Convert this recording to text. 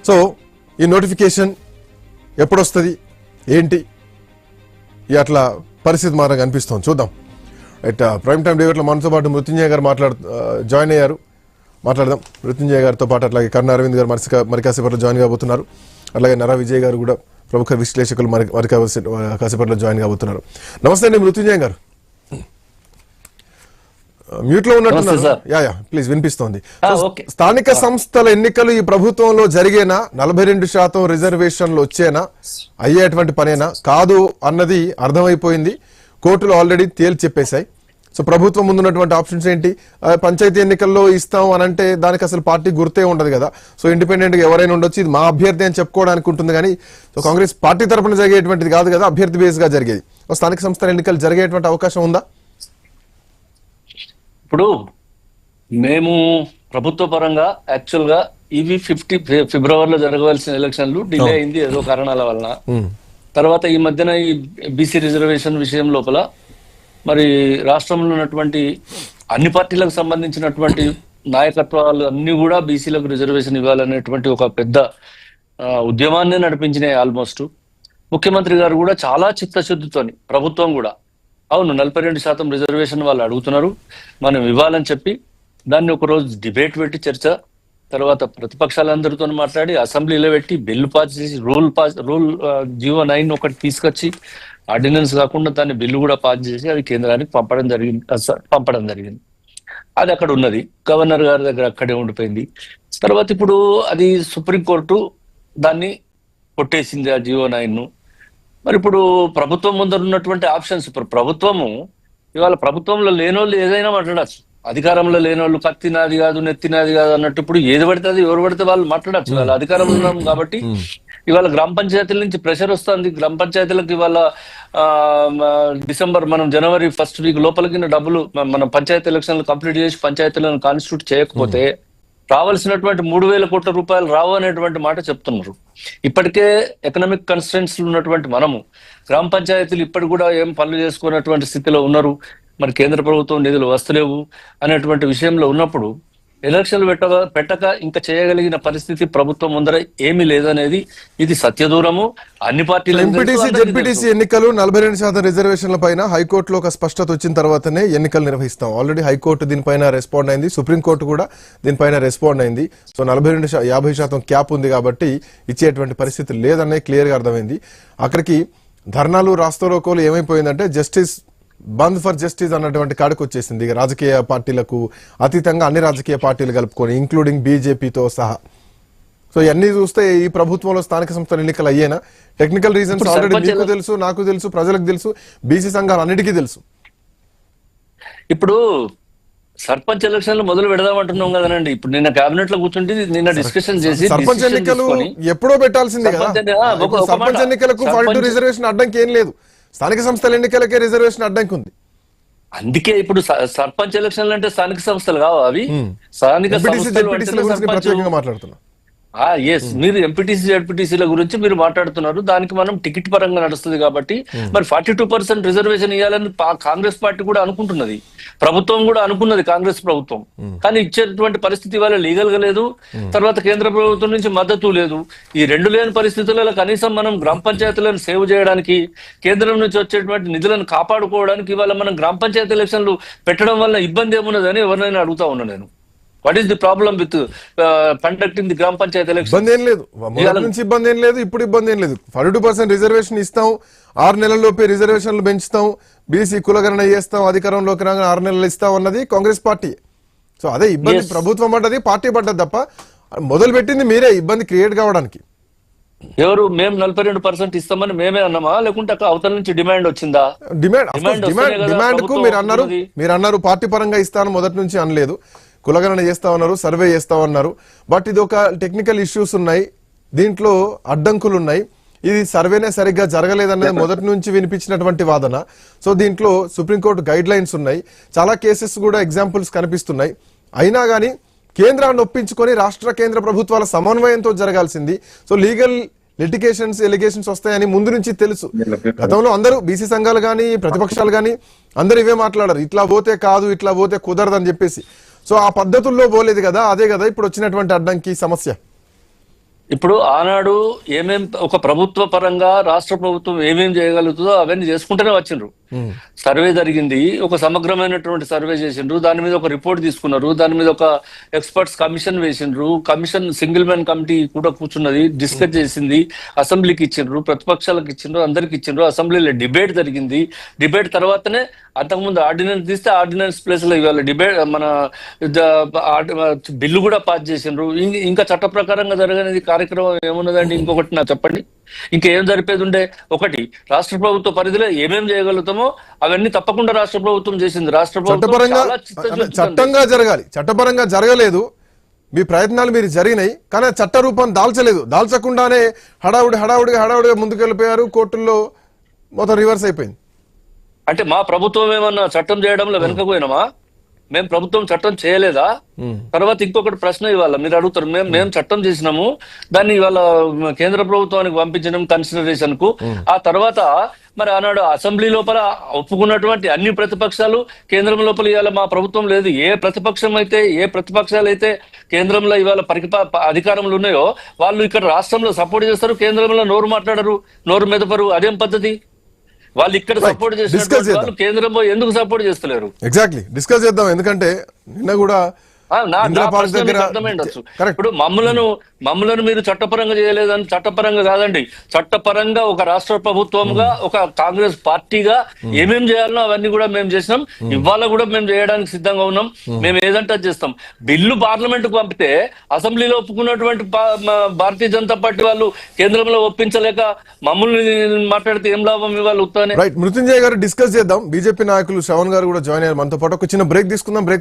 So ఈ notification ఎప్పుడు వస్తుంది ఏంటి అట్లా పరిస్థితి మాత్రం అనిపిస్తుంది. చూద్దాం. రైట్, ప్రైమ్ టైం డేవిట్లో మనతో పాటు మృత్యుంజయ గారు జాయిన్ అయ్యారు. మాట్లాడదాం మృత్యుంజయ గారితో పాటు. అట్లాగే కర్ణ అరవింద్ గారు మరి కాసేపట్లో జాయిన్ కాబోతున్నారు. అట్లాగే నరా విజయ్ గారు కూడా ప్రముఖ విశ్లేషకులు మరి కాసేపట్లో జాయిన్ కాబోతున్నారు. నమస్తే అండి మృత్యుంజయ గారు. మ్యూట్ లో ఉన్నట్టున్నారు. ప్లీజ్, వినిపిస్తోంది. స్థానిక సంస్థల ఎన్నికలు ఈ ప్రభుత్వంలో జరిగేనా? 42% రిజర్వేషన్లు వచ్చేనా? అయ్యేటువంటి పనేనా? కాదు అన్నది అర్థమైపోయింది. కోర్టులు ఆల్రెడీ తేల్చి చెప్పేశాయి. సో ప్రభుత్వం ముందున్నటువంటి ఆప్షన్స్ ఏంటి? పంచాయతీ ఎన్నికల్లో ఇస్తాం అని అంటే దానికి అసలు పార్టీ గుర్తే ఉండదు కదా. సో ఇండిపెండెంట్ గా ఎవరైనా ఉండొచ్చు, ఇది మా అభ్యర్థి అని చెప్పుకోవడానికి ఉంటుంది. కానీ సో కాంగ్రెస్ పార్టీ తరఫున జరిగేటువంటిది కాదు కదా, అభ్యర్థి బేస్ గా జరిగేది. స్థానిక సంస్థల ఎన్నికలు జరిగేటువంటి అవకాశం ఉందా? ఇప్పుడు మేము ప్రభుత్వ పరంగా యాక్చువల్ గా ఇవి ఫిబ్రవరిలో జరగవలసిన ఎలక్షన్లు డిలే అయింది ఏదో కారణాల వలన. తర్వాత ఈ మధ్యన ఈ బీసీ రిజర్వేషన్ విషయం లోపల మరి రాష్ట్రంలో ఉన్నటువంటి అన్ని పార్టీలకు సంబంధించినటువంటి నాయకత్వాలు అన్ని కూడా బీసీలకు రిజర్వేషన్ ఇవ్వాలనేటువంటి ఒక పెద్ద ఉద్యమాన్ని నడిపించినాయి. ఆల్మోస్ట్ ముఖ్యమంత్రి గారు కూడా చాలా చిత్తశుద్ధితోని ప్రభుత్వం కూడా అవును 42% రిజర్వేషన్ వాళ్ళు అడుగుతున్నారు, మనం ఇవ్వాలని చెప్పి దాన్ని ఒకరోజు డిబేట్ పెట్టి చర్చ, తర్వాత ప్రతిపక్షాలందరితో మాట్లాడి అసెంబ్లీలో పెట్టి బిల్లు పాస్ చేసి రూల్ జీవో 9 ఒకటి తీసుకొచ్చి ఆర్డినెన్స్ కాకుండా దాన్ని బిల్లు కూడా పాస్ చేసి అది కేంద్రానికి పంపడం జరిగింది. అది అక్కడ ఉన్నది, గవర్నర్ గారి దగ్గర అక్కడే ఉండిపోయింది. తర్వాత ఇప్పుడు అది సుప్రీంకోర్టు దాన్ని కొట్టేసింది ఆ జీవో 9ను. మరి ఇప్పుడు ప్రభుత్వం ముందర ఉన్నటువంటి ఆప్షన్స్, ఇప్పుడు ప్రభుత్వము ఇవాళ ప్రభుత్వంలో లేనోళ్ళు ఏదైనా మాట్లాడచ్చు, అధికారంలో లేనోళ్ళు కత్తి నాది కాదు నెత్తి నాది కాదు అన్నట్టు ఇప్పుడు ఏది పడితే అది ఎవరు పడితే వాళ్ళు మాట్లాడచ్చు. ఇవాళ అధికారంలో ఉన్నాం కాబట్టి ఇవాళ గ్రామ పంచాయతీల నుంచి ప్రెషర్ వస్తుంది. గ్రామ పంచాయతీలకు ఇవాళ డిసెంబర్ మనం జనవరి 1st వీక్ లోపలికి డబ్బులు మనం పంచాయతీ ఎలక్షన్లు కంప్లీట్ చేసి పంచాయతీలను కాన్స్టిట్యూట్ చేయకపోతే రావాల్సినటువంటి 3,000 కోట్ల రూపాయలు రావు అనేటువంటి మాట చెప్తున్నారు. ఇప్పటికే ఎకనామిక్ కన్స్ట్రెంట్స్ ఉన్నటువంటి మనము గ్రామ పంచాయతీలు ఇప్పటికి కూడా ఏం పనులు చేసుకున్నటువంటి స్థితిలో ఉన్నారు. మరి కేంద్ర ప్రభుత్వం నిధులు వస్తలేవు అనేటువంటి విషయంలో ఉన్నప్పుడు ఎలక్షన్లు పెట్టక ఇంకా చేయగలిగిన పరిస్థితి ప్రభుత్వం ముందర ఏమీ లేదనేది ఇది సత్యదూరము. అన్ని పార్టీలు ఎంపీటీసీ జెడ్పీటీసీ ఎన్నికలు 42% రిజర్వేషన్ల పైన హైకోర్టులో ఒక స్పష్టత వచ్చిన తర్వాతనే ఎన్నికలు నిర్వహిస్తాం. ఆల్రెడీ హైకోర్టు దీనిపైన రెస్పాండ్ అయింది, సుప్రీంకోర్టు కూడా దీనిపైన రెస్పాండ్ అయింది. సో 50% క్యాప్ ఉంది కాబట్టి ఇచ్చేటువంటి పరిస్థితి లేదనే క్లియర్ గా అర్థమైంది. అక్కడికి ధర్నాలు రాస్తారోకోలు ఏమైపోయిందంటే జస్టిస్ బంద్ ఫర్ జస్టిస్ అన్నటువంటి కాడికి వచ్చేసింది. రాజకీయ పార్టీలకు అతీతంగా అన్ని రాజకీయ పార్టీలు కలుపుకొని ఇంక్లూడింగ్ బీజేపీతో సహా. సో ఇవన్నీ చూస్తే ఈ ప్రభుత్వంలో స్థానిక సంస్థల ఎన్నికలు అయ్యేనా? టెక్నికల్ రీజన్స్ ఆల్రెడీ మీకు తెలుసు, నాకు తెలుసు, ప్రజలకు తెలుసు, బీసీ సంఘాలు అన్నిటికీ తెలుసు. ఇప్పుడు సర్పంచ్ ఎలక్షన్లు మొదలు పెడదామంటున్నాం కదండి. ఇప్పుడు నిన్న కేబినెట్ లో కూర్చుంటే నిన్న డిస్కషన్ చేసి సర్పంచ్ ఎన్నికలు ఎప్పుడో పెట్టాల్సిందే కదా. సర్పంచ్ ఎన్నికలకు 42 రిజర్వేషన్ అడ్డంకి ఏం లేదు, స్థానిక సంస్థల ఎన్నికలకే రిజర్వేషన్ అడ్డంకి ఉంది. అందుకే ఇప్పుడు సర్పంచ్ ఎలక్షన్లు అంటే స్థానిక సంస్థలు కావు, అవి స్థానిక సంస్థలు మాట్లాడుతున్నా. మీరు ఎంపీటీసీ జెడ్పీటీసీల గురించి మీరు మాట్లాడుతున్నారు. దానికి మనం టికెట్ పరంగా నడుస్తుంది కాబట్టి మరి 42% రిజర్వేషన్ ఇవ్వాలని కాంగ్రెస్ పార్టీ కూడా అనుకుంటున్నది, ప్రభుత్వం కూడా అనుకున్నది, కాంగ్రెస్ ప్రభుత్వం. కానీ ఇచ్చేటువంటి పరిస్థితి ఇవాళ లీగల్ గా లేదు. తర్వాత కేంద్ర ప్రభుత్వం నుంచి మద్దతు లేదు. ఈ రెండు లేని పరిస్థితులలో కనీసం మనం గ్రామ పంచాయతీలను సేవ్ చేయడానికి, కేంద్రం నుంచి వచ్చేటువంటి నిధులను కాపాడుకోవడానికి ఇవాళ మనం గ్రామ పంచాయతీ ఎలక్షన్లు పెట్టడం వల్ల ఇబ్బంది ఏమున్నదని ఎవరినైనా అడుగుతా ఉన్నా నేను. What is the problem with conducting the గ్రామ పంచాయతీ ఎలక్షన్? ఇబ్బంది ఏం లేదు, మొదటి నుంచి ఇబ్బంది ఏం లేదు, ఇప్పుడు ఇబ్బంది ఏం లేదు. 42% రిజర్వేషన్ ఇస్తాం, 6 నెలల్లోపే రిజర్వేషన్లు పెంచుతాం, బీసీ కులగణన చేస్తాం, అధికారంలోకి రాగానే 6 నెలలు ఇస్తాం అన్నది కాంగ్రెస్ పార్టీ. సో అదే ఇబ్బంది ప్రభుత్వం పడ్డది, పార్టీ పడ్డది తప్ప మొదలు పెట్టింది మీరే ఇబ్బంది క్రియేట్ కావడానికి. ఎవరు? మేము 42% ఇస్తామని మేమే అన్నామా, లేకుంటే అవతల నుంచి డిమాండ్ వచ్చిందా? డిమాండ్ కు మీరు అన్నారు పార్టీ పరంగా ఇస్తాను మొదటి నుంచి అనలేదు. కులగణన చేస్తామన్నారు, సర్వే చేస్తామన్నారు. బట్ ఇది ఒక టెక్నికల్ ఇష్యూస్ ఉన్నాయి, దీంట్లో అడ్డంకులు ఉన్నాయి. ఇది సర్వేనే సరిగ్గా జరగలేదన్నది మొదటి నుంచి వినిపించినటువంటి వాదన. సో దీంట్లో సుప్రీంకోర్టు గైడ్ లైన్స్ ఉన్నాయి, చాలా కేసెస్ కూడా ఎగ్జాంపుల్స్ కనిపిస్తున్నాయి. అయినా కానీ కేంద్రాన్ని ఒప్పించుకొని రాష్ట్ర కేంద్ర ప్రభుత్వాల సమన్వయంతో జరగాల్సింది. సో లీగల్ ఎలిగేషన్స్ వస్తాయని ముందు నుంచి తెలుసు. గతంలో అందరూ బీసీ సంఘాలు కానీ ప్రతిపక్షాలు కానీ అందరూ ఇవే మాట్లాడారు, ఇట్లా పోతే కాదు, ఇట్లా పోతే కుదరదు అని చెప్పేసి. సో ఆ పద్ధతుల్లో పోలేదు కదా, అదే కదా ఇప్పుడు వచ్చినటువంటి అడ్డంకి సమస్య. ఇప్పుడు ఆనాడు ఒక ప్రభుత్వ పరంగా రాష్ట్ర ప్రభుత్వం ఏమేం చేయగలుగుతుందో అవన్నీ చేసుకుంటూనే వచ్చిండ్రు. సర్వే జరిగింది, ఒక సమగ్రమైనటువంటి సర్వే చేసిండ్రు, దాని మీద ఒక రిపోర్ట్ తీసుకున్నారు, దాని మీద ఒక ఎక్స్పర్ట్స్ కమిషన్ వేసిండ్రు, కమిషన్ సింగిల్ మ్యాన్ కమిటీ కూడా కూర్చున్నది, డిస్కస్ చేసింది, అసెంబ్లీకి ఇచ్చిండ్రు, ప్రతిపక్షాలకు ఇచ్చిండ్రు, అందరికి ఇచ్చిండ్రు, అసెంబ్లీలో డిబేట్ జరిగింది. డిబేట్ తర్వాతనే అంతకుముందు ఆర్డినెన్స్ తీస్తే ఆర్డినెన్స్ ప్లేస్ లో ఇవాళ డిబేట్ మన బిల్లు కూడా పాస్ చేసిండ్రు. ఇంకా చట్ట ప్రకారంగా జరగనేది కార్యక్రమం ఏమున్నదండి? ఇంకొకటి నాకు చెప్పండి, ఇంకేం జరిపేది ఉండే? ఒకటి, రాష్ట్ర ప్రభుత్వ పరిధిలో ఏమేం చేయగలుగుతామో అవన్నీ తప్పకుండా రాష్ట్ర ప్రభుత్వం చేసింది. రాష్ట్ర ప్రభుత్వం చాలా చట్టంగా జరగాలి. చట్టపరంగా జరగలేదు, మీ ప్రయత్నాలు మీరు జరిగినాయి, కానీ చట్ట రూపం దాల్చలేదు. దాల్చకుండానే హడావుడిగా ముందుకెళ్ళిపోయారు. కోర్టుల్లో మొత్తం రివర్స్ అయిపోయింది. అంటే మా ప్రభుత్వం ఏమన్నా చట్టం చేయడంలో వెనకపోయినామా? మేము ప్రభుత్వం చట్టం చేయలేదా? తర్వాత ఇంకొకటి ప్రశ్న ఇవాళ మీరు అడుగుతారు, మేము చట్టం చేసినాము, దాన్ని ఇవాళ కేంద్ర ప్రభుత్వానికి పంపించినాం కన్సిడరేషన్ కు. ఆ తర్వాత మరి ఆనాడు అసెంబ్లీ లోపల ఒప్పుకున్నటువంటి అన్ని ప్రతిపక్షాలు కేంద్రం లోపల ఇవాళ మా ప్రభుత్వం లేదు. ఏ ప్రతిపక్షాలు అయితే కేంద్రంలో ఇవాళ అధికారంలో ఉన్నాయో వాళ్ళు ఇక్కడ రాష్ట్రంలో సపోర్ట్ చేస్తారు, కేంద్రంలో నోరు మాట్లాడరు, నోరు మెదపరు. అదేం పద్ధతి? వాళ్ళు ఇక్కడ సపోర్ట్ చేసిన వాళ్ళు కేంద్రంలో ఎందుకు సపోర్ట్ చేస్తలేరు? ఎగ్జాక్ట్లీ డిస్కస్ చేద్దాం. ఎందుకంటే నిన్న కూడా అర్థమైండొచ్చు. ఇప్పుడు మమ్మలను మీరు చట్టపరంగా చేయలేదని, చట్టపరంగా కాదండి, చట్టపరంగా ఒక రాష్ట్ర ప్రభుత్వంగా ఒక కాంగ్రెస్ పార్టీగా ఏమేం చేయాలనో అవన్నీ కూడా మేము చేసినాం. ఇవాళ కూడా మేము చేయడానికి సిద్ధంగా ఉన్నాం. మేము ఏదంటే చేస్తాం. బిల్లు పార్లమెంట్ కు పంపితే అసెంబ్లీలో ఒప్పుకున్నటువంటి భారతీయ జనతా పార్టీ వాళ్ళు కేంద్రంలో ఒప్పించలేక మమ్మల్ని మాట్లాడితే ఏం లాభం? ఇవాళ ఉత్తానే. రైట్, మృత్యుంజయ్ గారు డిస్కస్ చేద్దాం. బీజేపీ నాయకులు శ్రవణ్ గారు కూడా జాయిన్ అయ్యారు మనతో పాటు. ఒక చిన్న బ్రేక్ తీసుకుందాం. బ్రేక్